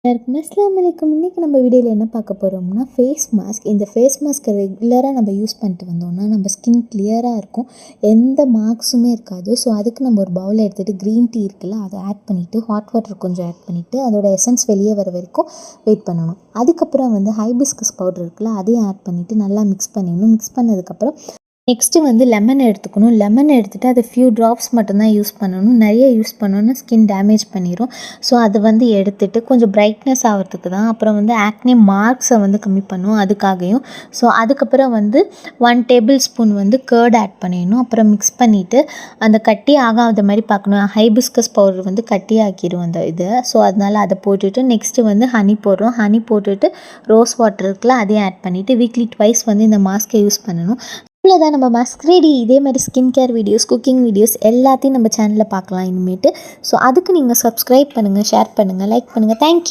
எல்லாருக்குமே அஸ்ஸலாமு அலைக்கும். இன்றைக்கி நம்ம வீடியோவில் என்ன பார்க்க போகிறோம்னா ஃபேஸ் மாஸ்க். இந்த ஃபேஸ் மாஸ்க்கை ரெகுலராக நம்ம யூஸ் பண்ணிட்டு வந்தோம்னா நம்ம ஸ்கின் கிளியராக இருக்கும், எந்த மார்க்ஸுமே இருக்காது. ஸோ அதுக்கு நம்ம ஒரு பவுல் எடுத்துகிட்டு க்ரீன் டீ இருக்குல்ல, அதை ஆட் பண்ணிவிட்டு ஹாட் வாட்டர் கொஞ்சம் ஆட் பண்ணிவிட்டு அதோட எசன்ஸ் வெளியே வர வரைக்கும் வெயிட் பண்ணணும். அதுக்கப்புறம் ஹைபிஸ்கஸ் பவுடர் இருக்குல்ல, அதையும் ஆட் பண்ணிவிட்டு நல்லா மிக்ஸ் பண்ணிடணும். மிக்ஸ் பண்ணதுக்கப்புறம் நெக்ஸ்ட்டு லெமன் எடுத்துக்கணும். லெமன் எடுத்துகிட்டு அதை ஃபியூ ட்ராப்ஸ் மட்டும்தான் யூஸ் பண்ணணும். நிறைய யூஸ் பண்ணோன்னா ஸ்கின் டேமேஜ் பண்ணிடும். ஸோ அது எடுத்துகிட்டு கொஞ்சம் பிரைட்னஸ் ஆகிறதுக்கு தான். அப்புறம் ஆக்னே மார்க்ஸை கம்மி பண்ணும் அதுக்காகவும். ஸோ அதுக்கப்புறம் 1 டேபிள் ஸ்பூன் கர்ட் ஆட் பண்ணிடணும். அப்புறம் மிக்ஸ் பண்ணிவிட்டு அந்த கட்டி ஆகாத மாதிரி பார்க்கணும். ஹைபிஸ்கஸ் பவுடர் கட்டி ஆக்கிடும் அந்த இதை. ஸோ அதனால் அதை போட்டுட்டு நெக்ஸ்ட்டு ஹனி போடுறோம். ஹனி போட்டுட்டு ரோஸ் வாட்டர் இருக்குல்ல, அதையும் ஆட் பண்ணிவிட்டு வீக்லி ட்வைஸ் இந்த மாஸ்க்கை யூஸ் பண்ணணும். இவ்வளோதான், நம்ம மாஸ்க் ரெடி. இதே மாதிரி skin care videos, cooking videos எல்லாத்தையும் நம்ம சேனலில் பார்க்கலாம் இனிமேட்டு. ஸோ அதுக்கு நீங்கள் சப்ஸ்கிரைப் பண்ணுங்கள், ஷேர் பண்ணுங்கள், லைக் பண்ணுங்கள். தேங்க்யூ.